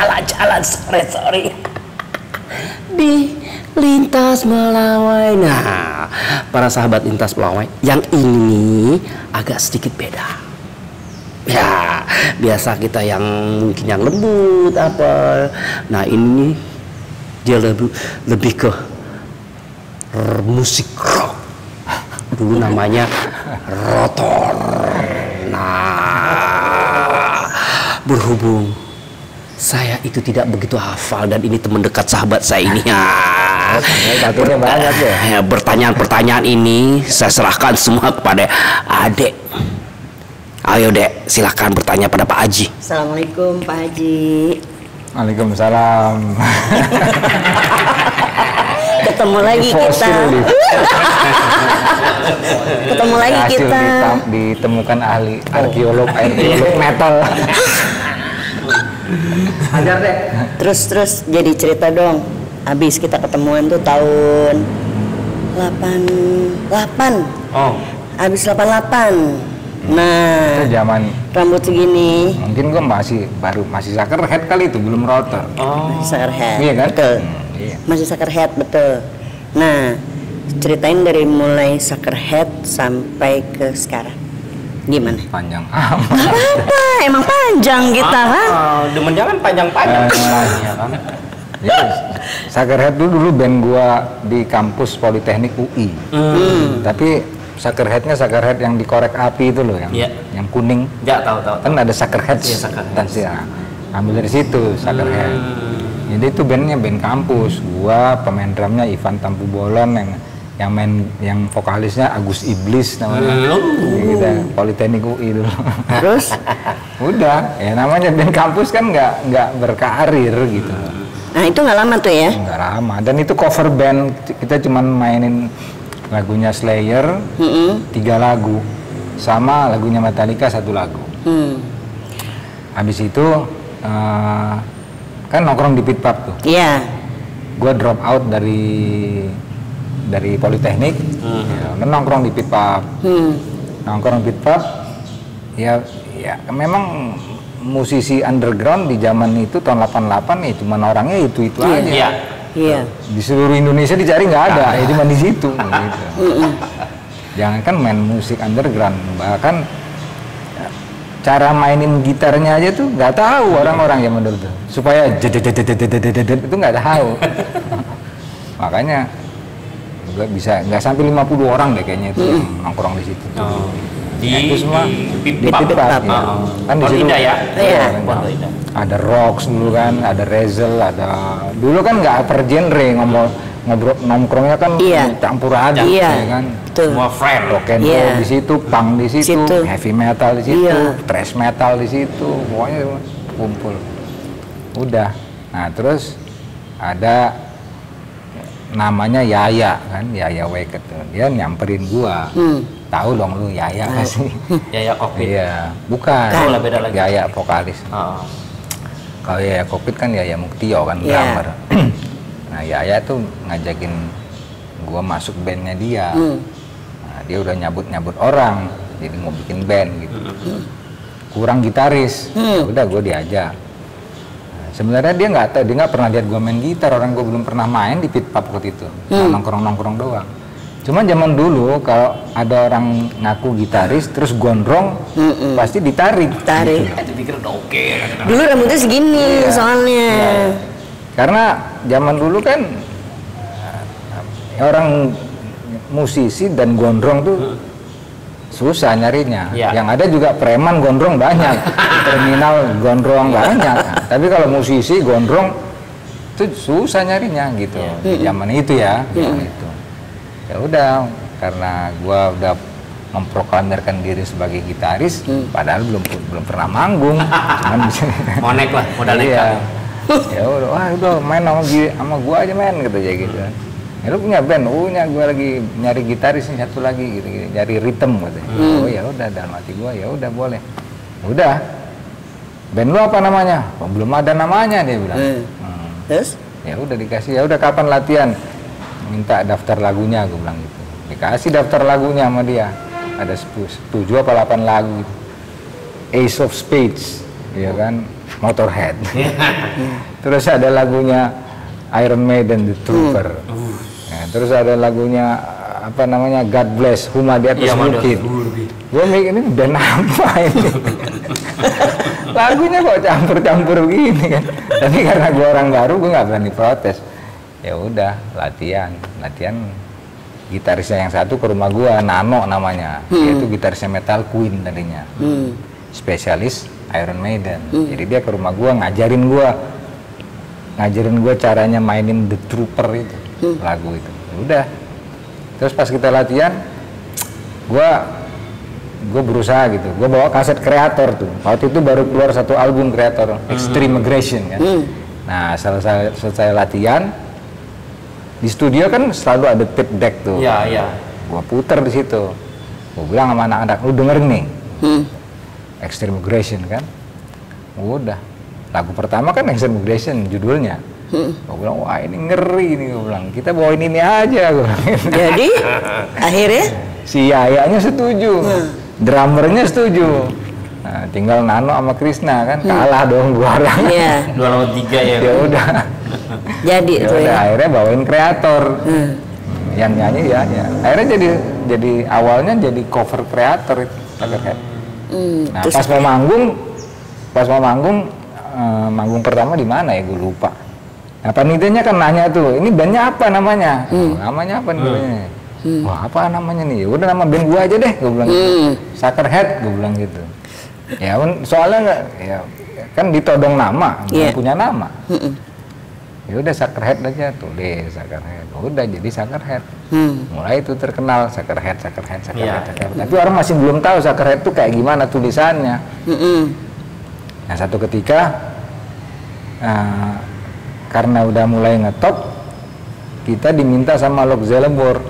jalan-jalan sore-sore di Lintas Melawai. Nah, para sahabat Lintas Melawai, yang ini agak sedikit beda. Ya, biasa kita yang mungkin yang lembut apa. Nah, ini dia lebih ke musik rock. Dulu namanya rotor. Nah, berhubung saya itu tidak begitu hafal dan ini teman dekat sahabat saya ini ya. Pertanyaan-pertanyaan ini saya serahkan semua kepada Adek. Ayo Dek, silahkan bertanya pada Pak Haji. Assalamualaikum Pak Haji. Waalaikumsalam. Ketemu lagi kita. Ketemu lagi kita. Ditemukan ahli arkeolog metal. Ajar Dek. Terus jadi cerita dong. Habis kita ketemuan tuh tahun 88. Oh. Habis 88. Nah, itu zaman rambut segini. mungkin gua masih suckerhead kali itu, belum rotor. Masih suckerhead. Iya kan? Betul. Iya. Masih suckerhead, betul. Nah, ceritain dari mulai suckerhead sampai ke sekarang. Gimana? Panjang amat. Apa? Emang panjang kita kan? Demen jangan panjang-panjang. Ya kan? Ya, suckerhead dulu band gua di kampus Politeknik UI. Tapi suckerhead yang dikorek api itu loh, yang kuning. Ya, tahu. Kan ada suckerhead. Iya, Suckerhead. Dan ambil dari situ suckerhead. Jadi itu bandnya band kampus. Gua pemain drumnya Ivan Tampu Bolon, yang vokalisnya Agus Iblis namanya. Gitu, Politeknik UI dulu. Terus? Udah, ya namanya band kampus kan nggak berkarir gitu. Nah, itu nggak lama tuh ya? Nggak lama. Dan itu cover band, kita cuman mainin lagunya Slayer 3 lagu, sama lagunya Metallica 1 lagu. Habis itu kan nongkrong di pit pub tuh. Iya. Gue drop out dari Politeknik, ya, nongkrong di pit pub. Nongkrong di pit pub, ya memang musisi underground di zaman itu tahun 88 ya cuman orangnya itu aja. Iya. Di seluruh Indonesia dicari nggak ada, ya cuma di situ. Gitu. Jangankan main musik underground, bahkan cara mainin gitarnya aja tuh nggak tahu orang-orang yang menurut tuh. Supaya itu nggak tahu. Makanya nggak sampai 50 orang deh kayaknya itu yang nongkrong di situ. Itu semua di pit pub. Kan di situ ada Rocks dulu kan, ada Rezel, dulu kan nggak per genre nongkrongnya kan campur aduk, ya kan. Semua friend. Rock and roll di situ, punk di situ, heavy metal di situ, thrash metal di situ, pokoknya kumpul. Udah. Nah terus ada namanya Yaya kan, Yaya Weket, dia nyamperin gua. Tahu dong lu Yaya pasti. Yaya Kokpit. Iya, bukan. Oh, beda lagi. Yaya vokalis. Kalau Yaya Kokpit kan Yaya Muktio kan drummer. Nah, Yaya tuh ngajakin gua masuk bandnya dia. Nah, dia udah nyabut orang, jadi mau bikin band gitu. Kurang gitaris. Udah gua diajak. Nah, sebenarnya dia nggak pernah lihat gua main gitar, orang gua belum pernah main di pit pub waktu itu. Nongkrong doang. Cuman zaman dulu kalau ada orang ngaku gitaris terus gondrong pasti ditarik. Itu pikir udah oke. Dulu rambutnya segini soalnya. Karena zaman dulu kan orang musisi dan gondrong tuh susah nyarinya. Yang ada juga preman gondrong banyak, terminal gondrong banyak. Tapi kalau musisi gondrong itu susah nyarinya gitu. Di zaman itu ya. Ya udah, karena gua udah memproklamirkan diri sebagai gitaris, padahal belum pernah manggung, cuman monek lah, modal nekat. Ya udah main sama gua aja main gitu ya gitu. Ya lu punya band, gua lagi nyari gitaris nih satu lagi gitu, nyari rhythm gitu. Oh ya udah, dalam hati gua ya udah boleh. Udah. Band lu apa namanya? Oh, belum ada namanya dia bilang. Terus? Ya udah dikasih, ya udah kapan latihan? Minta daftar lagunya, gue bilang gitu. Dikasih daftar lagunya sama dia. Ada 7 apa 8 lagu gitu. Ace of Spades, ya kan. Motorhead. Terus ada lagunya Iron Maiden, The Trooper. Nah, terus ada lagunya apa namanya, God Bless, Huma di atas bukit. Gue mikir ini band apa ini? Lagunya kok campur-campur begini kan. Tapi karena gue orang baru, gue nggak berani protes. Ya udah, latihan. Gitarisnya yang satu ke rumah gue, Nano namanya. Yaitu gitarisnya Metal Queen tadinya. Spesialis Iron Maiden. Jadi dia ke rumah gue ngajarin gue caranya mainin The Trooper itu, lagu itu. Udah. Terus pas kita latihan, gue berusaha gitu. Gue bawa kaset Kreator tuh. Waktu itu baru keluar satu album Kreator, Extreme Aggression kan. Nah, selesai latihan di studio kan selalu ada tape deck tuh. Iya. Gue puter di situ. Gue bilang sama anak-anak, lu dengerin nih. Extreme Aggression kan. Udah. Lagu pertama kan Extreme Aggression judulnya. Gue bilang, wah ini ngeri nih, gue bilang, kita bawain ini aja, gue bilang. Jadi akhirnya si Yayanya setuju, drummernya setuju. Nah, tinggal Nano sama Krisna kan, kalah dong dua orang. Iya. 2 lawan 3 ya. Ya udah. Jadi itu Udah, ya. akhirnya bawain Kreator. Yang nyanyi ya. Akhirnya jadi awalnya jadi cover Kreator itu. Nah, Terus pas mau manggung pertama di mana ya, gue lupa. Nah, panitianya kan nanya tuh, ini bandnya apa namanya? Namanya apa nih? Wah, apa namanya nih? Udah nama band gua aja deh, gue bilang. Suckerhead, gue bilang gitu. Ya, soalnya nggak, ya kan ditodong nama, belum punya nama. Ya udah Suckerhead aja, tulis Suckerhead. Udah jadi Suckerhead. Mulai itu terkenal Suckerhead. Tapi orang masih belum tahu Suckerhead tuh kayak gimana tulisannya. Nah, satu ketika karena udah mulai ngetop, kita diminta sama Lok Zelebor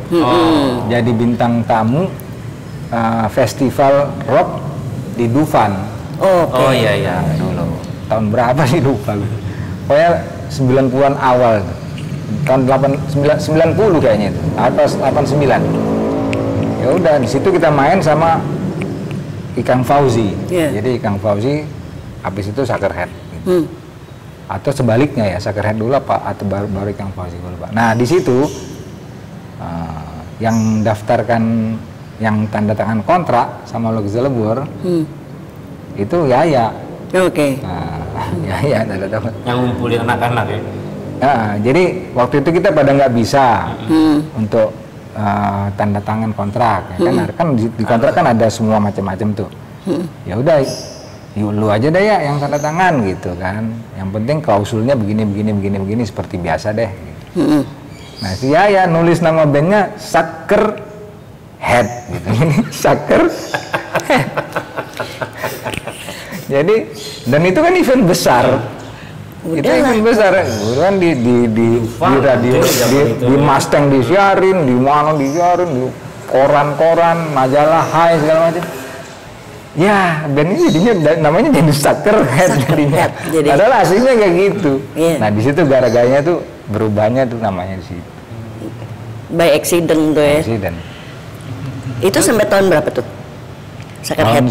jadi bintang tamu festival rock di Dufan. Oh iya. Dulu tahun berapa sih lupa gue. Pokoknya 90-an awal, tahun 90 kayaknya itu, atau 89. Ya udah, di situ kita main sama Ikang Fauzi. Jadi Ikang Fauzi, habis itu Suckerhead. Gitu. Atau sebaliknya ya, Suckerhead dulu apa atau baru Ikang Fauzi, gue lupa. Nah, di situ yang daftarkan, yang tanda tangan kontrak sama Lok Zelebor itu Yaya. Oke. Nah, Yaya tanda tangan. Yang ngumpulin anak-anak ya. Nah, jadi waktu itu kita pada nggak bisa untuk tanda tangan kontrak, ya kan di kontrak kan ada semua macam-macam tuh. Ya udah, lu aja deh ya yang tanda tangan gitu kan. Yang penting klausulnya begini seperti biasa deh. Nah, si Yaya nulis nama bandnya Suckerhead gitu. Suckerhead. Jadi, dan itu kan event besar. Itu event besar kan di radio, di Mustang disiarin, di mana disiarin, di koran-koran, majalah Hai segala macam. Ya, band ini jadinya namanya jadi Suckerhead jadinya. Padahal aslinya kayak gitu. Nah, di situ gara-garanya tuh berubahnya tuh namanya di situ. By accident tuh ya. Accident. Itu sampai tahun berapa tuh? Suckerhead.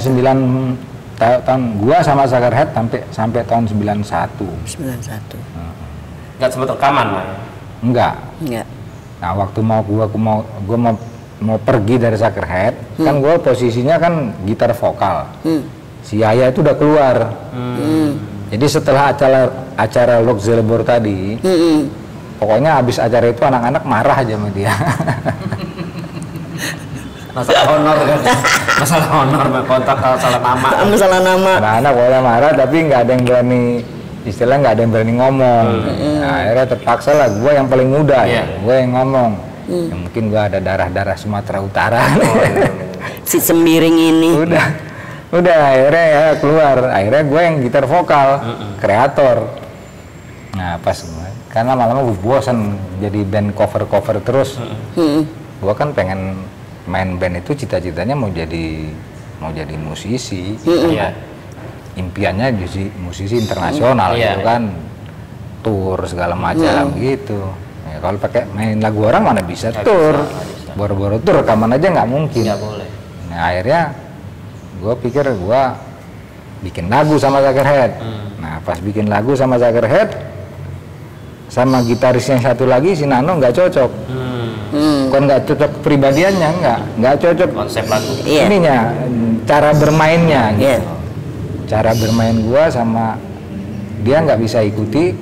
Tahun gua sama Suckerhead sampai tahun 91. 91. Nggak sempat rekaman lah ya? Enggak. Enggak. Nah, waktu gua mau pergi dari Suckerhead, kan gua posisinya kan gitar vokal. Si Yaya itu udah keluar. Jadi setelah acara Lok Zelebor tadi, pokoknya habis acara itu anak-anak marah aja sama dia. Masalah honor kan? Masalah honor, kontak salah nama. Masalah nama. Anak-anak boleh marah, tapi nggak ada yang berani, istilahnya nggak ada yang berani ngomong. Nah, akhirnya terpaksa lah, gue yang paling muda, gue yang ngomong. Ya, mungkin gue ada darah-darah Sumatera Utara. Si sembiring ini. Udah akhirnya ya keluar. Akhirnya gue yang gitar vokal, Kreator. Nah, pas karena lama-lama gue bosan jadi band cover terus. Gue kan pengen main band itu, cita-citanya mau jadi musisi. Impiannya jadi musisi internasional gitu kan, tour segala macam gitu. Ya, kalau pakai main lagu orang mana bisa tour, boro-boro tour rekaman aja nggak mungkin. Nggak boleh. Nah, akhirnya gue pikir gue bikin lagu sama Sugarhead. Nah pas bikin lagu sama Sugarhead, sama gitaris yang satu lagi si Nano nggak cocok. Bukan nggak cocok pribadiannya, nggak cocok Konsep lagu. ininya, cara bermainnya gitu. Iya. Cara bermain gua sama dia nggak bisa ikuti.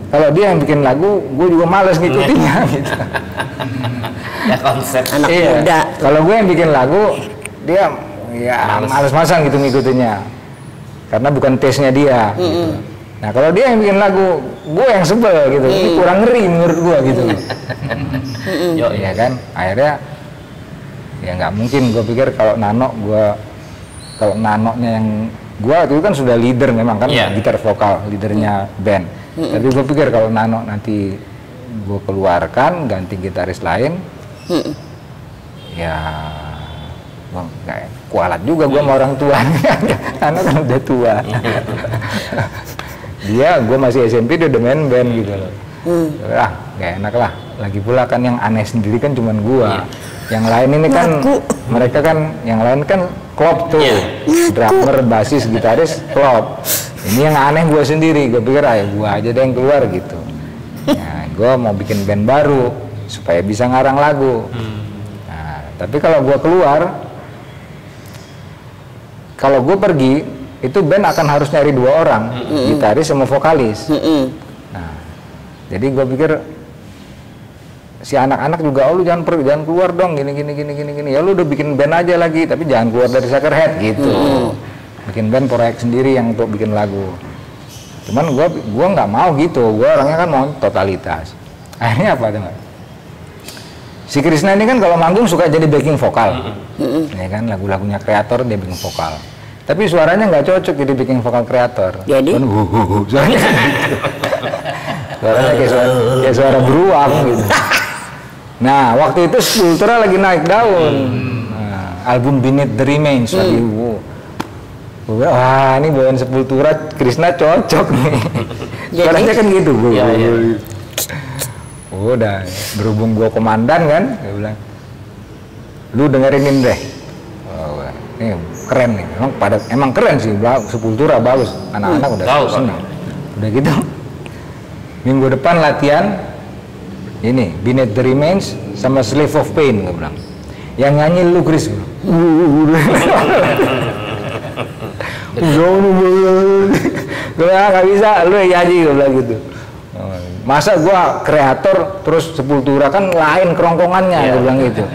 Kalau dia yang bikin lagu, gue juga males ngikutinnya gitu. Ya konsep. Anak muda. Kalau gue yang bikin lagu, dia ya males-malesan gitu ngikutinnya. Karena bukan taste-nya dia. Gitu. Nah kalau dia yang bikin lagu, gue yang sebel gitu. Ini kurang ngeri menurut gue gitu. Yo, Ya kan, akhirnya ya nggak mungkin. Gue pikir kalau kalau Nanonya yang gue itu kan sudah leader memang kan, gitar vokal, leadernya band. Tapi gue pikir kalau Nano nanti gue keluarkan ganti gitaris lain, ya gue nggak kualat juga gue sama orang tua. Nano kan udah tua. Gue masih SMP, dia udah main band gitu loh. Gak enak lah. Lagi pula kan yang aneh sendiri kan cuman gue. Yang lain ini kan mereka kan yang lain kan klop tuh, drummer, basis, gitaris klop. Ini yang aneh gue sendiri. Gue pikir gue aja deh yang keluar gitu. Nah, gue mau bikin band baru supaya bisa ngarang lagu. Nah, tapi kalau gue keluar, kalau gue pergi, itu band akan harus nyari 2 orang, gitaris sama vokalis. Nah, jadi gue pikir si anak-anak juga, lu jangan keluar dong, gini. Ya lu udah bikin band aja lagi, tapi jangan keluar dari Sugarhead gitu. Bikin band proyek sendiri yang untuk bikin lagu. Cuman gue nggak mau gitu, gue orangnya kan mau totalitas. Akhirnya apa tuh? Si Krishna ini kan kalau manggung suka jadi backing vokal, ya kan, lagu-lagunya kreator dia backing vokal. Tapi suaranya nggak cocok jadi backing vokal kreator. Jadi? Kan, suaranya gitu. Suaranya kayak suara beruang gitu. Nah waktu itu Sepultura lagi naik daun, album Beneath the Remains lagi. Wah ini bawaan Sepultura, Krishna cocok nih. Suaranya kan gitu. Udah berhubung gua komandan kan, dia bilang, lu dengerin deh. Ini keren nih, emang keren sih, Sepultura bagus, anak-anak udah senang. Udah gitu, minggu depan latihan ini Beneath the Remains sama Slave of Pain, gue bilang. Yang nyanyi lu Chris. Gue nggak bisa, lu yang nyanyi, gue bilang gitu. Masa gua kreator terus Sepultura kan lain kerongkongannya, gue bilang gitu.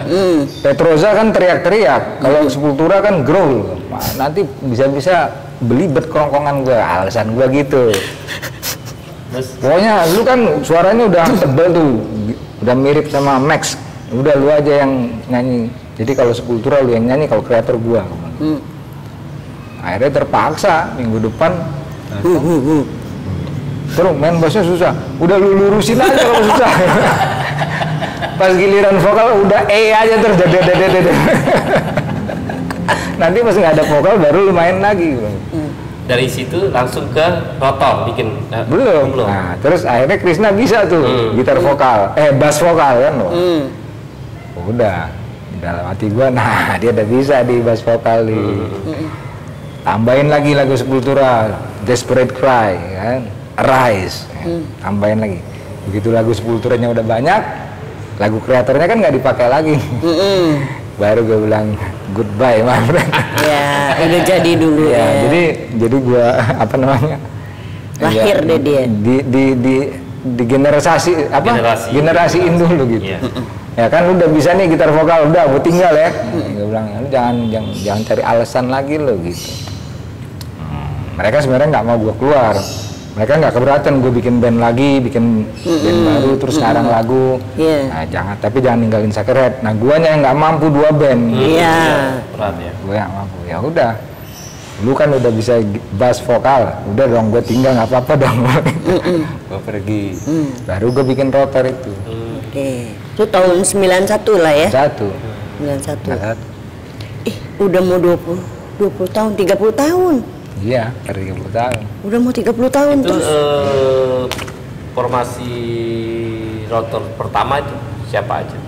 Petroza kan teriak-teriak, kalau Sepultura kan growl. Nanti bisa-bisa belibet kerongkongan gua, alasan gua gitu. Pokoknya lu kan suaranya udah tebel tuh, udah mirip sama Max. Udah lu aja yang nyanyi. Jadi kalau Sepultura lu yang nyanyi, kalau kreator gua. Akhirnya terpaksa minggu depan. Terus main bassnya susah, udah lu lurusin aja kalau susah. Pas giliran vokal udah aja terus nanti pas nggak ada vokal baru lu main lagi. Dari situ langsung ke rotor bikin belum. Nah terus akhirnya Krishna bisa tuh gitar vokal, bass vokal kan loh. Udah dalam hati gua, nah dia udah bisa di bass vokal nih. Tambahin lagi lagu Sepultura, Desperate Cry kan, Rise, tambahin lagi. Begitu lagu Sepulturanya udah banyak, lagu kreatornya kan nggak dipakai lagi. Baru gue bilang goodbye, my friend. Ya, udah jadi dulu ya. Jadi gue apa namanya? Lahir deh dia. Di generasiin dulu gitu. Ya kan udah bisa nih gitar vokal, udah gue tinggal ya. Gue bilang, lu jangan cari alasan lagi lo gitu. Mereka sebenarnya nggak mau gue keluar. Mereka nggak keberatan gue bikin band lagi, bikin band baru, terus ngarang lagu. Nah, jangan ninggalin Sugarhead. Nah, guanya yang nggak mampu 2 band. Berat ya. Gue yang mampu. Ya udah. Lu kan udah bisa bass vokal, udah dong gue tinggal nggak apa-apa dong. Gue pergi. Baru gue bikin rotor itu. Oke. Itu tahun 91 lah ya. 91. Udah mau 20 tahun, 30 tahun. Iya, 30 tahun. Udah mau 30 tahun itu, terus. Formasi rotor pertama itu siapa aja?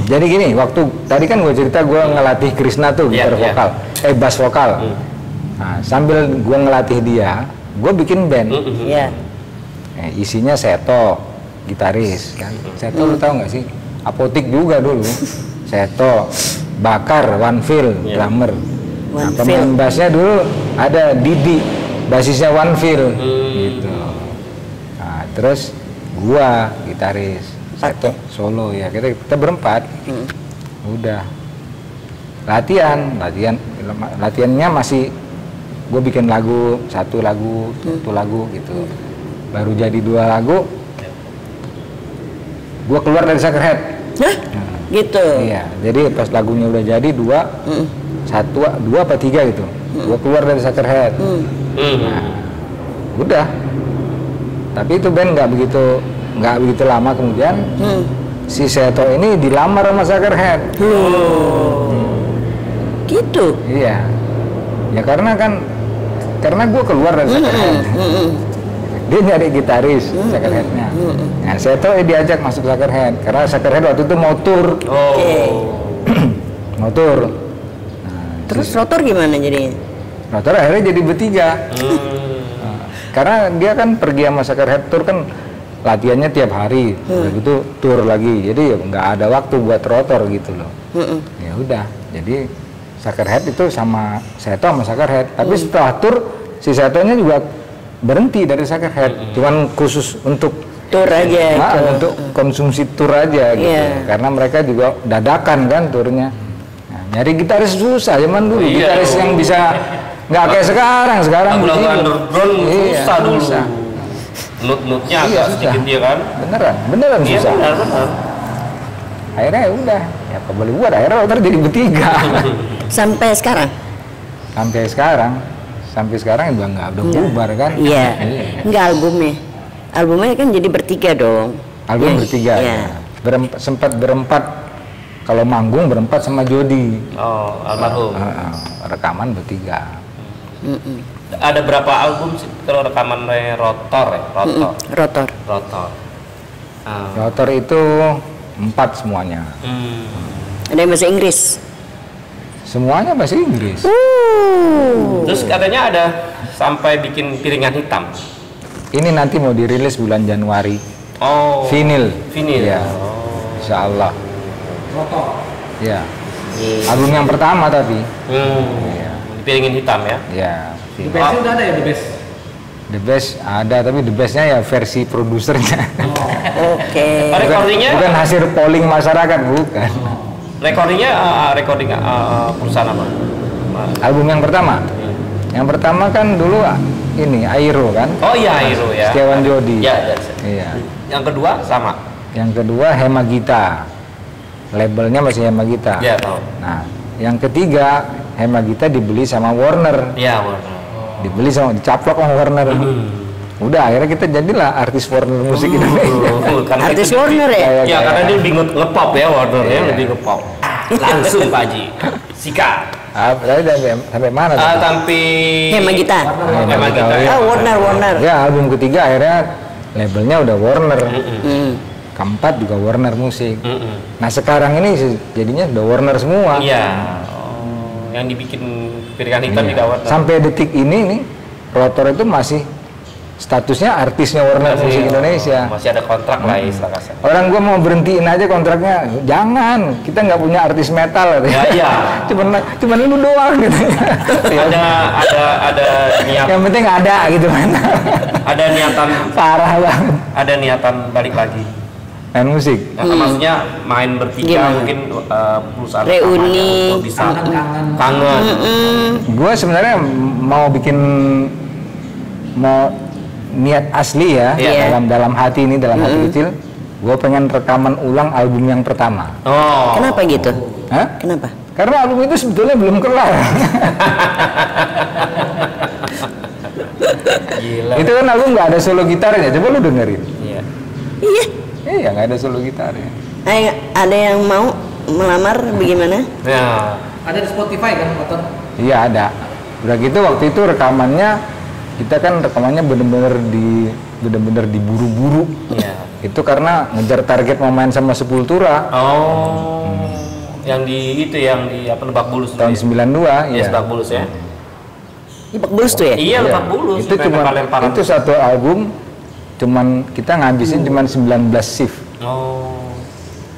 Jadi gini, waktu tadi kan gue cerita gue ngelatih Krishna tuh gitar vokal, bass vokal. Nah, sambil gue ngelatih dia, gue bikin band. Iya. Isinya Seto, gitaris kan. Seto lu tahu nggak sih? Apotik juga dulu. Seto, Bakar, One Feel, drummer. Nah, pemain bassnya dulu ada Didi, basisnya One Feel, gitu. Nah, terus gua gitaris, Seto solo ya. Kita berempat. Udah. Latihannya masih gue bikin lagu, satu lagu gitu. Baru jadi 2 lagu, gue keluar dari Suckerhead. Hah? Gitu. Iya, jadi pas lagunya udah jadi 2 apa 3 gitu, gue keluar dari Suckerhead. Nah, udah. Tapi itu band nggak begitu lama kemudian si Seto ini dilamar sama Suckerhead. Gitu. Iya. Ya karena gue keluar dari Suckerhead. Dia nyari gitaris Suckerhead-nya. Nah, Seto diajak masuk Suckerhead karena Suckerhead waktu itu mau tour. Mau tour. Nah, terus Rotor gimana jadinya? Rotor akhirnya jadi bertiga. Karena dia kan pergi sama Suckerhead tour kan latihannya tiap hari, begitu tour lagi. Jadi ya nggak ada waktu buat Rotor gitu loh. Ya udah. Jadi Suckerhead itu sama Seto sama Suckerhead. Tapi setelah tour si Setonya juga berhenti dari Suckerhead, cuman khusus untuk tour aja, untuk konsumsi tour aja gitu. Karena mereka juga dadakan kan turnya. Nah, nyari gitaris susah zaman dulu, gitaris yang bisa nggak kayak sekarang lagu-lagu underground susah dulu. Not-notnya agak sedikit dia kan. Beneran susah. Benar. Akhirnya ya udah, ya apa boleh buat, akhirnya Rotor jadi bertiga. Sampai sekarang? Sampai sekarang udah bubar kan? Iya. Enggak albumnya kan jadi bertiga dong. Album bertiga. Ya. Sempat berempat, kalau manggung berempat sama Jody. Oh, almarhum. Rekaman bertiga. Ada berapa album sih kalau rekaman Rotor ya? Rotor. Rotor itu 4 semuanya. Ada yang bahasa Inggris? Semuanya bahasa Inggris. Terus katanya ada sampai bikin piringan hitam. Ini nanti mau dirilis bulan Januari. Oh. Vinyl. Ya. Insya Allah. Ya. Album yang pertama tapi. Ya. Piringin hitam ya. Ya. The Best udah ada ya The Best? The Best ada, tapi The Bestnya ya versi produsernya. Oke. Bukan hasil polling masyarakat, bukan. Recording perusahaan apa? Album yang pertama? Yang pertama kan dulu ini Airo kan? Oh iya Airo ya. Setiawan Jody. Iya. Yang kedua sama? Yang kedua Hemagita. Labelnya masih Hemagita. Iya tahu. Nah, yang ketiga Hemagita dibeli sama Warner. Iya Warner. Dicaplok sama Warner. Udah akhirnya kita jadilah artis Warner Musik Indonesia. Artis Warner ya? Ya karena dia lebih ngepop ya Warner ya, lebih ngepop. Langsung Pak Haji. Sikat. Sampai mana? Sampai Hemagita. Warner. Ya album ketiga akhirnya labelnya udah Warner. Keempat juga Warner Musik. Nah sekarang ini jadinya udah Warner semua. Iya. Yang dibikin piringan hitam juga Warner. Sampai detik ini nih Rotor itu masih statusnya artisnya Warner Musik Indonesia. Masih ada kontrak lah istilah kasar. Orang gua mau berhentiin aja kontraknya, jangan, kita nggak punya artis metal gitu. Iya. Cuman lu doang gitu. ada niat. Yang penting ada gitu kan. Ada niatan parah banget. Ada niatan balik lagi. Main musik. Maksudnya main bertiga mungkin perusahaan reuni bisa kangen. Gua sebenarnya mau niat asli ya, dalam hati ini, dalam hati kecil, gue pengen rekaman ulang album yang pertama. Oh. Kenapa gitu? Hah? Kenapa? Karena album itu sebetulnya belum kelar. Gila. Itu kan album nggak ada solo gitarnya, coba lu dengerin. Iya. Iya, nggak ada solo gitarnya. Ada yang mau melamar bagaimana? Ya. Ada di Spotify kan motor? Iya ada. Udah gitu waktu itu rekamannya kita kan rekamannya bener-bener diburu-buru. Iya. Itu karena ngejar target mau main sama Sepultura. Oh. Yang di Lebak Bulus tahun 92 ya. Lebak Bulus ya. Lebak Bulus tuh ya? Iya, Lebak Bulus. Itu itu satu album cuman kita ngabisin cuman 19 shift. Oh.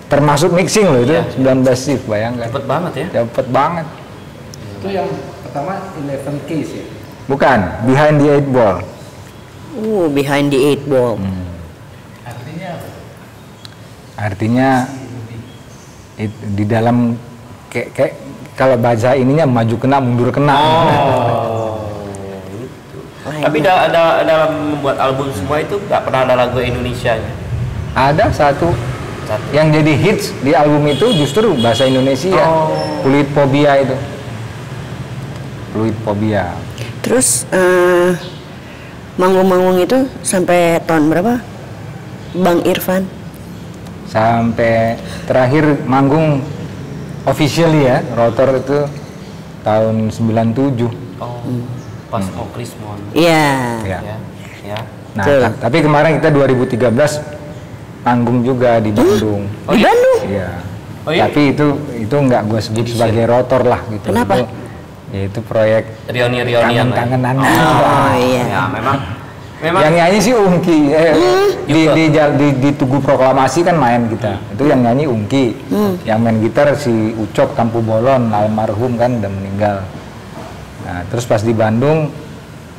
Termasuk mixing loh itu, Iya. 19 shift, bayangkan. Cepet banget ya. Cepet banget. Itu yang pertama 11 Keys ya. Bukan, Behind the Eight Ball. Behind the Eight Ball. Artinya apa? Artinya di dalam kayak kalau bahasa ininya maju kena mundur kena. Oh. Gitu. Tapi dalam membuat album semua itu nggak pernah ada lagu Indonesia-nya. Ada satu yang jadi hits di album itu justru bahasa Indonesia. Fluid Phobia itu. Fluid Phobia. Terus manggung-manggung itu sampai tahun berapa? Bang Irfan? Sampai terakhir manggung officially ya, Rotor itu tahun 97. Oh. Pas mau Krismon. Iya. Ya. Ya. Nah, Betul. tapi kemarin kita 2013 manggung juga di Bandung. Di Bandung? Iya. Oh iya? Tapi itu nggak gue sebut sebagai Rotor lah gitu. Kenapa? Itu proyek Reuni-reunian. kangen-kangenan. Oh iya. Ya, memang Yang nyanyi sih Ungki. Di Tugu Proklamasi kan main kita. Itu yang nyanyi Ungki. Yang main gitar si Ucok Tampu Bolon, almarhum kan udah meninggal. Nah, terus pas di Bandung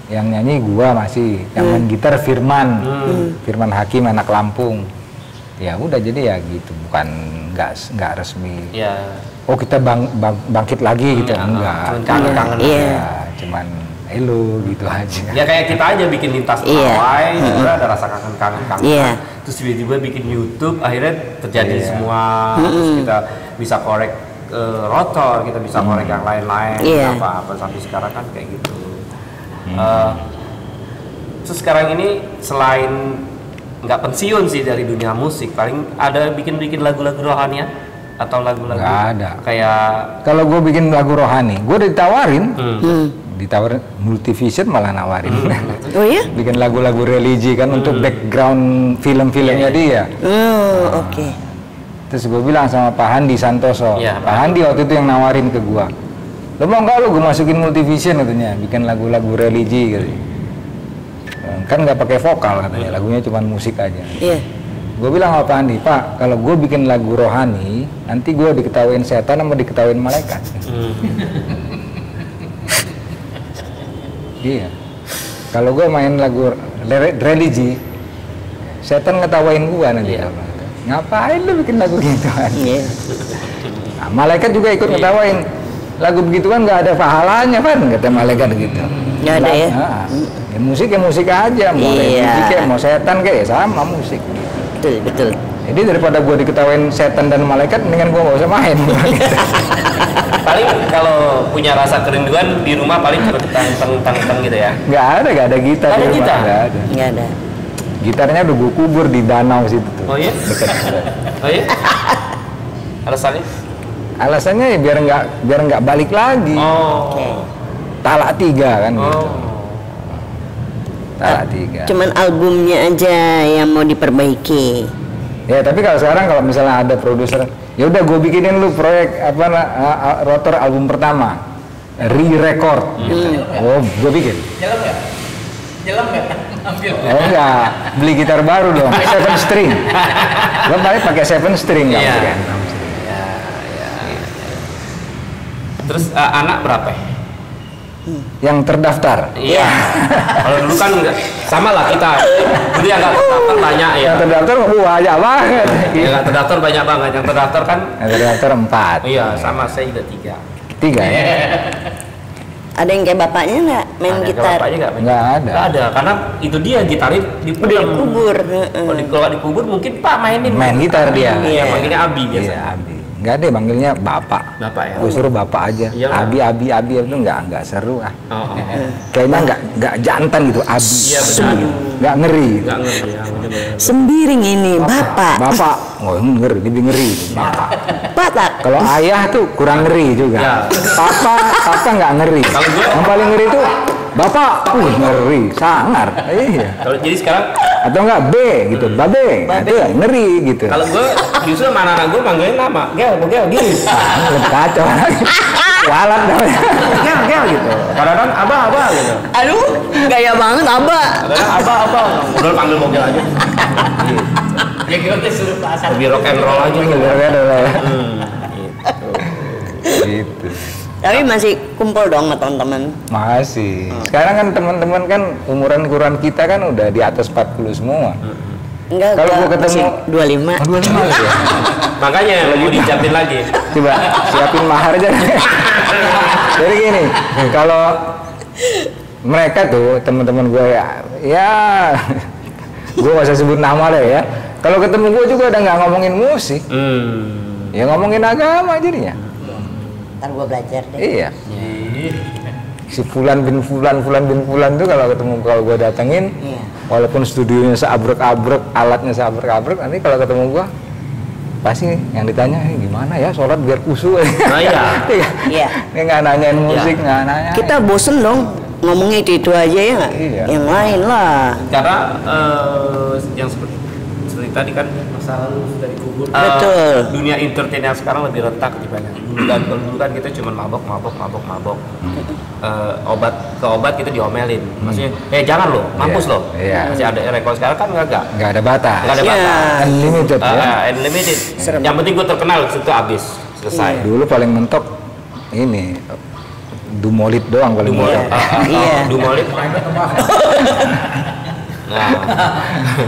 yang nyanyi gua masih, yang main gitar Firman. Firman Hakim anak Lampung. Ya udah jadi ya gitu, bukan nggak resmi. Iya. Oh kita bangkit lagi gitu, enggak. Cuman kangen-kangen. Iya. Ya, cuman hello gitu aja. Ya kayak kita aja bikin lintas Iya. pawai, juga ada rasa kangen-kangen. Iya. Terus tiba-tiba bikin YouTube, akhirnya terjadi Iya. semua. Terus kita bisa korek Rotor, kita bisa korek yang lain-lain, Iya. apa-apa sampai sekarang kan kayak gitu. Terus sekarang ini selain nggak pensiun sih dari dunia musik, paling ada bikin lagu-lagu rohanian atau lagu-lagu Nggak ada. kayak Kalau gue bikin lagu rohani, gue ditawarin Multivision malah nawarin. Oh iya? Bikin lagu-lagu religi kan untuk background film-filmnya dia. Oh, oke. Terus gue bilang sama Pak Handi Santoso, Iya, Pak Handi waktu itu yang nawarin ke gue, lo mau nggak lo gue masukin Multivision katanya, bikin lagu-lagu religi gitu. Kan nggak pakai vokal katanya, lagunya cuma musik aja. Iya. Gue bilang sama Pak Andi, Pak, kalau gue bikin lagu rohani, nanti gue diketawain setan sama diketawain malaikat. Iya. Kalau gue main lagu religi, setan ngetawain gue nanti. Ngapain lu bikin lagu gituan? Iya. Nah, malaikat juga ikut ngetawain. Lagu begitu kan nggak ada pahalanya kan, kata malaikat gitu. Nggak ada ya? Nah, ya musik aja, mau religi kayak mau setan kayak ya sama musik. Betul, betul. Jadi daripada gue diketawain setan dan malaikat, mendingan gue nggak usah main. paling kalau punya rasa kerinduan di rumah paling cuma teng gitu ya. Nggak ada gitar. Nggak ada di rumah, gitar? nggak ada. Nggak ada. Gitarnya udah gue kubur di danau situ tuh. Oh iya? Dekat. Oh iya? Alasannya? Alasannya ya biar nggak balik lagi. Oh. Oke. Talak 3 kan gitu. Oh. Talak 3. Cuman albumnya aja yang mau diperbaiki. Ya tapi kalau sekarang kalau misalnya ada produser, ya udah gue bikinin lu proyek Rotor album pertama, re-record. Gitu. Oh, gue bikin. Nyelam nggak? Nyelam nggak? Ambil. Oh enggak, beli gitar baru dong, 7 string. Gue pakai 7 string nggak Iya. pakai. Terus anak berapa? Yang terdaftar. Iya. Kalau dulu kan enggak sama lah kita. Dulu yang nggak terdaftar banyak ya. Yang terdaftar banyak banget. Yang nggak terdaftar banyak banget. Yang terdaftar kan? Yang terdaftar 4. Iya, sama saya juga 3. 3 ya? Ada yang kayak bapaknya nggak main Ada, gitar? kalau bapaknya Nggak ada. Nggak ada, karena itu dia gitarin dipendam. Udah dikubur. Kalau dikubur mungkin Pak mainin. Main gitar dia. Iya, manggilnya Abi biasa. Iya, Abi. Enggak deh, manggilnya Bapak. Bapak ya. Gue suruh Bapak aja. Iya, Abi itu enggak seru ah. Oh. Kayaknya enggak jantan gitu, Abi. Iya, benar. Enggak ngeri. Nggak ngerti ya, bener-bener. Sembiring ini, bapak. Bapak. Oh, ngeri, lebih ngeri. Bapak. Batak. Kalau ayah tuh kurang ngeri juga. Ya. Papa enggak ngeri. Kalau gue- Yang paling ngeri tuh Bapak. Ngeri, sangar. Iya. Kalau jadi sekarang Atau enggak B gitu, Babe. Nah, itu ya, ngeri gitu. kalau gue justru sama anak gue manggilin nama, gel, gini. Lebih kacau lagi. walat namanya. Gel gitu. Kadang-kadang abah gitu. Aduh, gaya banget abah. Kadang-kadang abah. Udah panggil mobil aja. Ya kira suruh pasar. Lebih rock and roll aja. Gitu. Tapi masih kumpul dong sama teman-teman. Masih. Sekarang kan teman-teman kan umuran kita kan udah di atas 40 semua. Enggak, kalau gua ketemu masih 25. 25 lagi ya. Makanya mau dicapin lagi. Coba siapin mahar aja. Jadi gini, kalau mereka tuh teman-teman gue ya gue gak usah sebut nama deh ya. Kalau ketemu gue juga udah nggak ngomongin musik, ya ngomongin agama jadinya. Ntar gue belajar deh. Iya. Si Fulan bin Fulan tuh kalau ketemu, kalau gue datengin, walaupun studionya seabrek-abrek, alatnya seabrek-abrek, nanti kalau ketemu gue pasti yang ditanya, gimana ya sholat biar khusyuk. Nah iya. Iya. Ini nggak nanyain musik, nggak nanya. Kita bosen dong ngomongnya itu aja ya nggak? Iya. Yang lain lah. Karena yang seperti tadi kan masa lalu sudah dikubur. Betul. Dunia entertain yang sekarang lebih retak dibanding dulu kan kita cuma mabok. Obat kita diomelin. Maksudnya, jangan lo, mampus lo. Iya. Masih ada rekor sekarang kan nggak ada batas. Nggak ada batas. Unlimited ya. Unlimited. Yang penting gue terkenal itu habis selesai. Dulu paling mentok ini Dumolit doang paling mentok. Iya. Dumolit. Nah,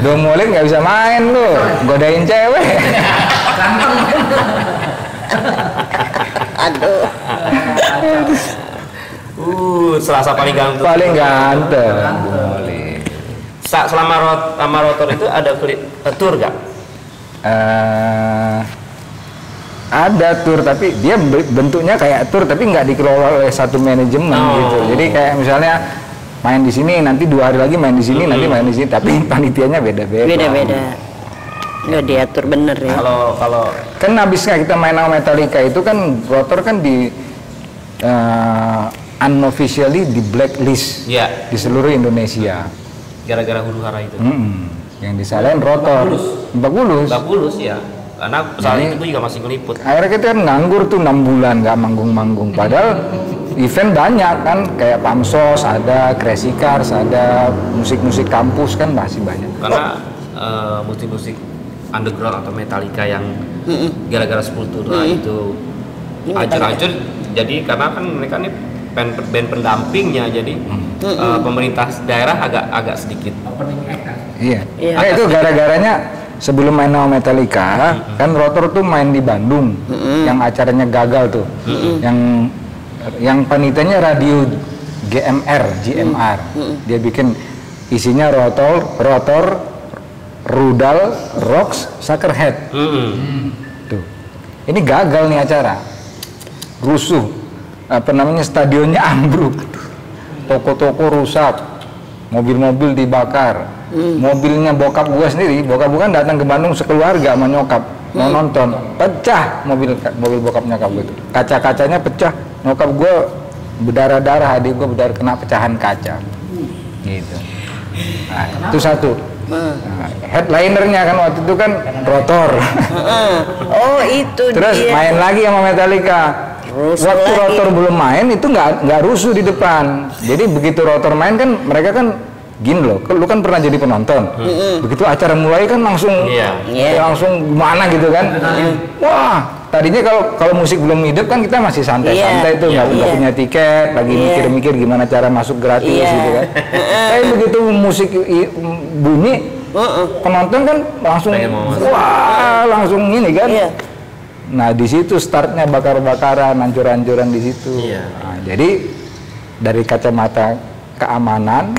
Dumolit nggak bisa main lu, godain cewek. Aduh. Selasa paling ganteng. Paling ganteng. Dumolit. Selama rotor itu ada tour gak? Ada tour, tapi dia bentuknya kayak tour tapi nggak dikelola oleh satu manajemen gitu. Jadi kayak misalnya main di sini, nanti 2 hari lagi main di sini, nanti main di sini, tapi panitianya beda-beda. Nggak diatur bener ya. Kalau Kan habisnya kita main sama Metallica itu kan rotor kan di unofficially di blacklist di seluruh Indonesia. Gara-gara huru-hara itu. Yang disalahin rotor. Bagulus ya. Karena saat itu juga masih ngeliput. Akhirnya kita kan nganggur tuh 6 bulan nggak manggung-manggung. Padahal event banyak kan, kayak Pamsos ada, Crazy Cars ada, musik-musik kampus kan masih banyak. Karena musik-musik underground atau Metallica yang gara-gara Sepultura itu hancur-hancur, jadi karena kan mereka nih band pendampingnya, jadi pemerintah daerah agak sedikit. Iya. Nah, itu gara-garanya sebelum main sama Metallica kan rotor tuh main di Bandung, yang acaranya gagal tuh, yang panitianya radio GMR, dia bikin isinya rotor, rudal, rocks, suckerhead. Tuh, ini gagal nih acara, rusuh, stadionnya ambruk, toko-toko rusak, mobil-mobil dibakar, mobilnya bokap gua sendiri, bokap gua kan datang ke Bandung sekeluarga sama nyokap mau nonton, pecah mobil bokap nyokap gua itu, kaca-kacanya pecah. Nyokap gue berdarah-darah, adik gue kena pecahan kaca gitu. Nah, itu satu. Headlinernya kan waktu itu kan rotor. Oh itu. Terus dia main lagi sama Metallica. Waktu rotor belum main itu nggak rusuh di depan. Jadi begitu rotor main kan mereka kan gini loh, lu kan pernah jadi penonton. Begitu acara mulai kan langsung langsung gimana gitu kan. Wah, tadinya kalau musik belum hidup kan kita masih santai-santai tuh, nggak punya tiket, lagi mikir-mikir gimana cara masuk gratis gitu kan. Tapi begitu musik bunyi, penonton kan langsung wah, langsung ini kan. Nah, di situ startnya bakar-bakaran, hancur-hancuran di situ. Nah, jadi dari kacamata keamanan,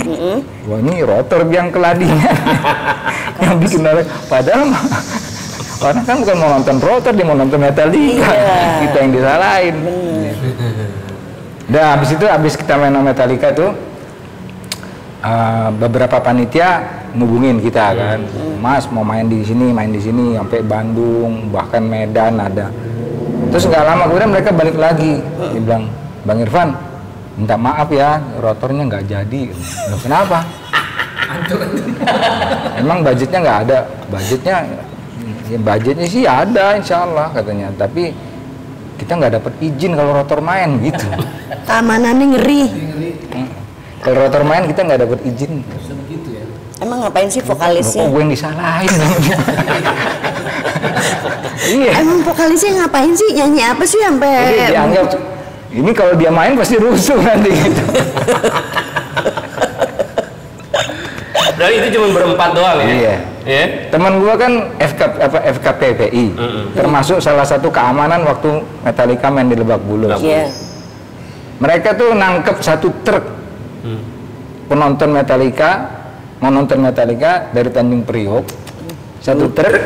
wah ini rotor biang keladinya yang bikin padahal orang kan bukan mau nonton rotor, dia mau nonton Metallica, kita yang disalahin. Dan habis kita main sama Metallica tuh beberapa panitia ngubungin kita kan, Mas mau main di sini sampai Bandung, bahkan Medan ada. Terus nggak lama kemudian mereka balik lagi, dia bilang, Bang Irfan, minta maaf ya, rotornya nggak jadi. Loh, kenapa? Emang budgetnya nggak ada? Budgetnya sih ada, insya Allah katanya. Tapi kita nggak dapat izin kalau rotor main gitu. Keamanannya ngeri. Kalau rotor main kita nggak dapat izin. Begitu ya. Emang ngapain sih vokalisnya? Gue yang disalahin. Iya. Emang vokalisnya ngapain sih? Nyanyi apa sih sampai? Jadi dianggap ini kalau dia main pasti rusuh nanti gitu. Dari itu cuma berempat doang ya? Iya. Yeah. Teman gua kan FKPPI, termasuk salah satu keamanan waktu Metallica main di Lebak Bulus. Iya. Mereka tuh nangkep satu truk penonton Metallica, mau nonton Metallica dari Tanjung Priok, satu truk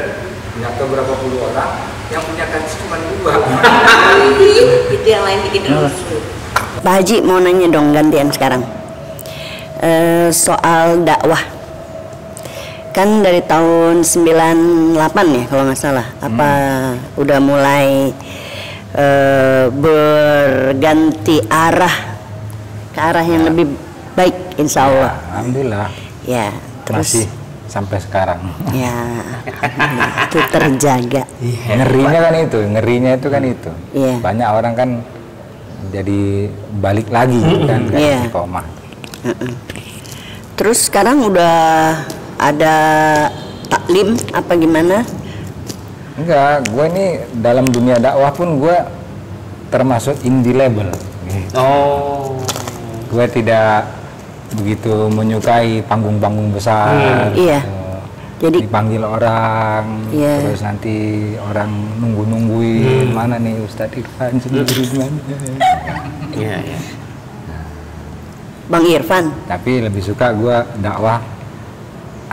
nyata berapa puluh orang, yang punya kans cuma 2. Itu yang lain bikin rusuh. Pak Haji mau nanya dong gantian sekarang. Soal dakwah. Kan dari tahun 98 ya kalau nggak salah. Apa udah mulai berganti arah ke arah yang lebih baik insya Allah. Ya, alhamdulillah. Ya, terus Masih sampai sekarang. ya itu terjaga. Ngerinya itu kan itu. Iya. Banyak orang kan jadi balik lagi kan Iya. istiqomah. Terus sekarang udah ada taklim apa gimana? Enggak, gue ini dalam dunia dakwah pun gue termasuk indie label. Gitu. Oh. Gue tidak begitu menyukai panggung-panggung besar. Iya. gitu. Jadi Dipanggil orang, Iya. terus nanti orang nungguin mana nih Ustadz Irfan sendiri mana. Iya, iya. Bang Irfan. Tapi lebih suka gue dakwah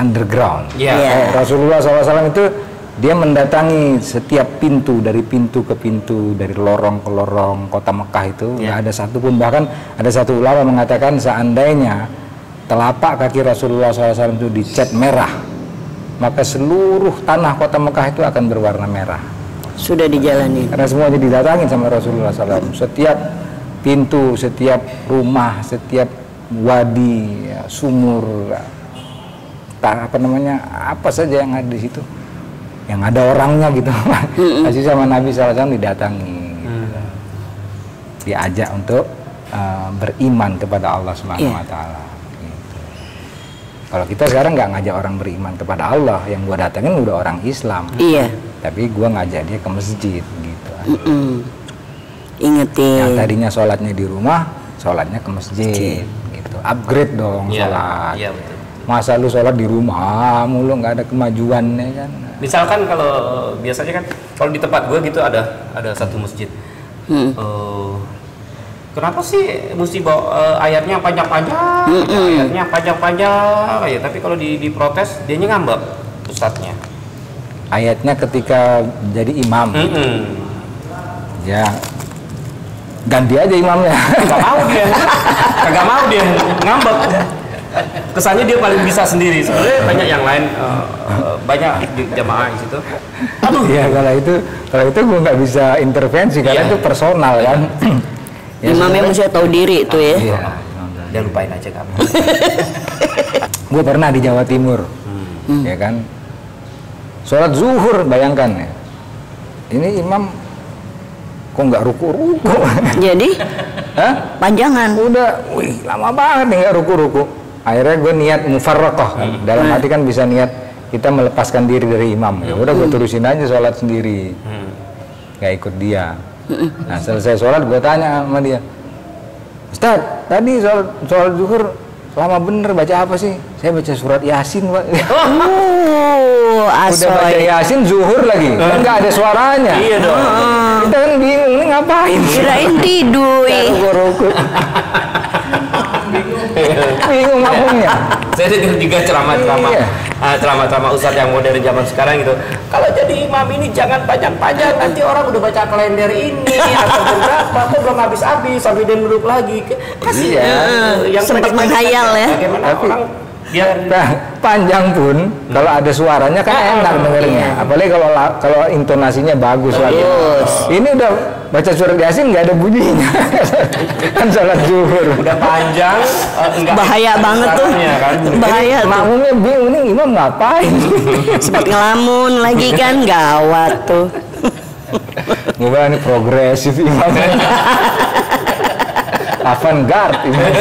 underground. Iya. Iya. Rasulullah SAW itu dia mendatangi setiap pintu, dari pintu ke pintu, dari lorong ke lorong kota Mekah itu nggak ada satupun, bahkan ada satu ulama mengatakan seandainya telapak kaki Rasulullah SAW itu dicat merah, maka seluruh tanah kota Mekah itu akan berwarna merah. Sudah dijalani. Karena semuanya didatangin sama Rasulullah SAW. Setiap pintu, setiap rumah, setiap wadi, ya, sumur, apa saja yang ada di situ, yang ada orangnya gitu, masih sama Nabi SAW didatangi, gitu. Diajak untuk beriman kepada Allah Subhanahu Wa Taala. Gitu. Kalau kita sekarang nggak ngajak orang beriman kepada Allah, yang gua datangin udah orang Islam. Iya. Tapi gua ngajak dia ke masjid, gitu. Ingetin. Yang tadinya sholatnya di rumah, sholatnya ke masjid, gitu. Upgrade dong sholat. Iya, betul. Masa lu sholat di rumah mulu nggak ada kemajuannya kan? Misalkan kalau biasanya kan kalau di tempat gue gitu ada satu masjid. Kenapa sih mesti bawa ayatnya panjang-panjang? Ayatnya panjang-panjang ya, tapi kalau diprotes dianya ngambek ustadznya. Ayatnya ketika jadi imam, ya ganti aja imamnya. Kagak mau dia ngambek. Kesannya dia paling bisa sendiri. Sebenarnya banyak yang lain, banyak di jamaah di situ. Aduh. Ya kalau itu gue nggak bisa intervensi karena itu personal kan. Ya, Imamnya mesti tahu diri itu ya. Iya. Dan lupain aja kamu. Gue pernah di Jawa Timur, ya kan. Sholat zuhur, bayangkan ya. Ini imam kok nggak ruku-ruku. Jadi panjangan. Udah, wih lama banget nih nggak ruku-ruku. Akhirnya gue niat mufarraqah, dalam hati kan bisa niat kita melepaskan diri dari imam. Ya udah gue terusin aja sholat sendiri, nggak ikut dia. Nah selesai sholat gue tanya sama dia, Ustaz, tadi sholat zuhur lama bener, baca apa sih? Saya baca surat Yasin, Pak. Udah baca Yasin zuhur lagi, kan nggak ada suaranya. Iya dong. Kita kan bingung nih ngapain? Kirain tidur. Bingung makmumnya. Saya dengar juga ceramah ustadz yang modern zaman sekarang gitu. Kalau jadi imam ini jangan panjang-panjang, nanti orang udah baca kalender ini atau berapa, kok belum habis-habis sampai dia duduk lagi. Kasih yang sempat menghayal ya. Bagaimana Tapi, orang panjang pun kalau ada suaranya kan enak dengernya. Apalagi kalau intonasinya bagus lagi. Ini udah baca surat Yasin nggak ada bunyinya. Kan sholat zuhur. udah panjang, Bahaya banget tuh. Kan? Bahaya tuh. Makmumnya bingung nih imam ngapain? Sempat ngelamun lagi kan, gawat tuh. Gue bilang ini progresif Imam. Avant-garde Imam.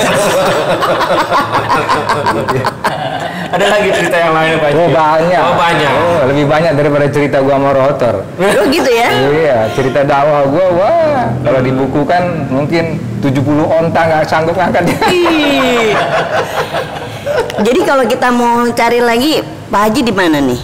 Ada lagi cerita yang lain Pak? Oh banyak. Oh banyak. Oh, lebih banyak daripada cerita gua sama Rotor. Oh gitu ya? Iya, cerita dakwah gua, wah kalau dibukukan mungkin 70 onta nggak sanggup ngangkat. Jadi kalau kita mau cari lagi Pak Haji di mana nih?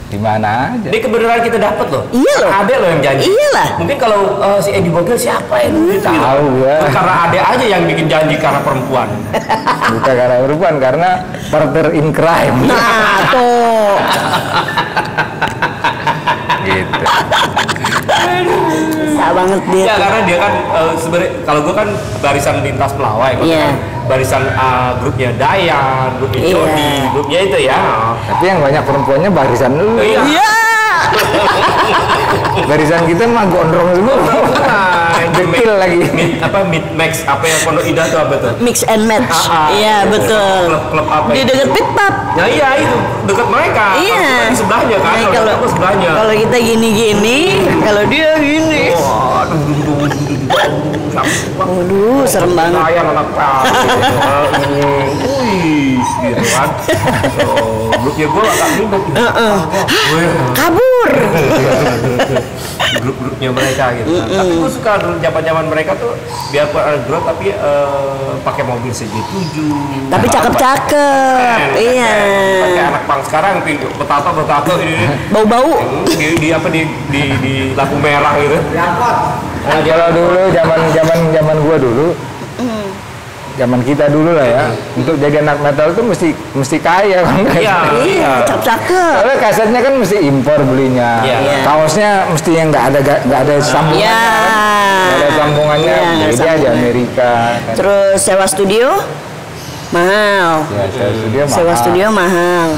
Di mana aja. Ini kebenaran kita dapat loh. Iya loh. Ade loh yang janji. Iyalah. Mungkin kalau si Edi Bogel siapa yang gitu. Tahu gua. Karena Ade aja yang bikin janji karena perempuan. Bukan karena perempuan, karena partner in crime. Nah tuh. Gitu. Bisa banget dia. Ya karena dia kan sebenarnya kalau gue kan barisan lintas pelawai, kalau Iya. kan barisan grupnya Dayan, grupnya Iya. Jody, grupnya itu ya. Tapi yang banyak perempuannya barisan lu. Iya. Iya. Barisan kita mah gondrong semua. Dekil lagi. Mid max apa yang Pondok Indah tuh apa tuh? Mix and match. Iya betul. Klub apa? Di dekat pit pub. Nah iya itu dekat mereka. Iya. Kalau kita di sebelahnya kan. Nah, Kalau kita sebelahnya. kalau kita gini-gini, kalau dia gini. Waduh, serem banget. Saya anak wih, gitu kan. Grupnya gue agak ribet. Kabur. Grup-grupnya mereka gitu. Tapi gue suka dulu zaman-zaman mereka tuh biarpun underground tapi pakai mobil CJ7. Tapi cakep-cakep. Iya. Pakai anak pang sekarang betapa ini Bau-bau. di apa di lampu merah gitu. Nah, kalau dulu zaman gua dulu, zaman kita dulu lah ya, untuk jadi anak metal tuh mesti kaya kan? Iya. Iya, cakep-cakep. Soalnya kasetnya kan mesti impor belinya, Iya. kaosnya mesti yang nggak ada sambungannya, Iya. nggak ada sambungannya, Iya, nggak ada beda di sambungan. Amerika. Kan. Terus sewa studio mahal. Ya, Sewa studio mahal.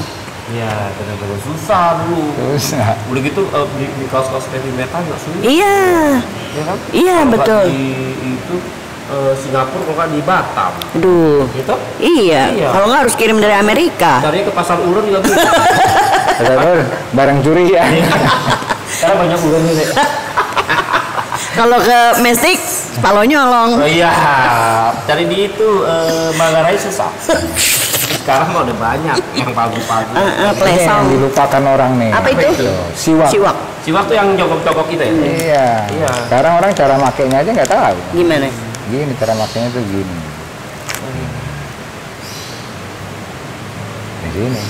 Iya, benar-benar susah dulu. Terus, Udah gitu beli kaos-kaos heavy metal nggak sulit. Iya. Ya kan? Iya, Kalau nggak betul. Di itu Singapura kalau nggak di Batam. Aduh. Gitu? Iya. Iya. Kalau nggak harus kirim dari Amerika. Carinya ke pasar ulen juga bisa. kata barang curi ya. Karena banyak ulen nih. Dek. Kalau ke Mestik, palo nyolong. Oh iya, cari di itu Manggarai susah. Sekarang mah udah banyak yang pagu-pagu. Ini yang Plesong. dilupakan orang nih. Apa itu? Siwak. Siwak. Siwak tuh yang jongkok-jongkok kita ya? Iya. Iya. Sekarang orang cara makainya aja nggak tahu. Gimana? Gini cara makainya tuh gini. Di sini.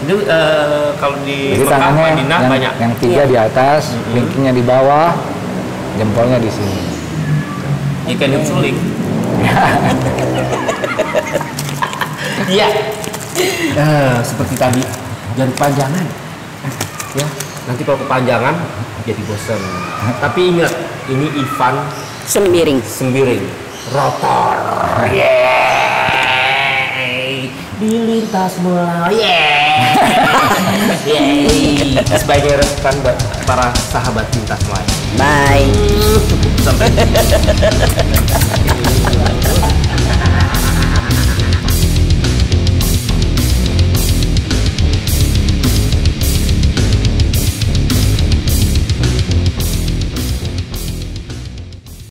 Itu kalau di Jadi Mekah, tangannya Madinah yang, banyak. yang tiga di atas, kelingkingnya di bawah, jempolnya di sini. Ikan hidup suling. Iya. Seperti tadi, jangan kepanjangan. Ya, nanti kalau kepanjangan jadi bosan. Tapi ingat, ini Ivan Sembiring. Sembiring, rotor. Yeay. Dilintas Melayu. Yeay. Sebagai rekan para sahabat lintas Melayu. Bye. Sampai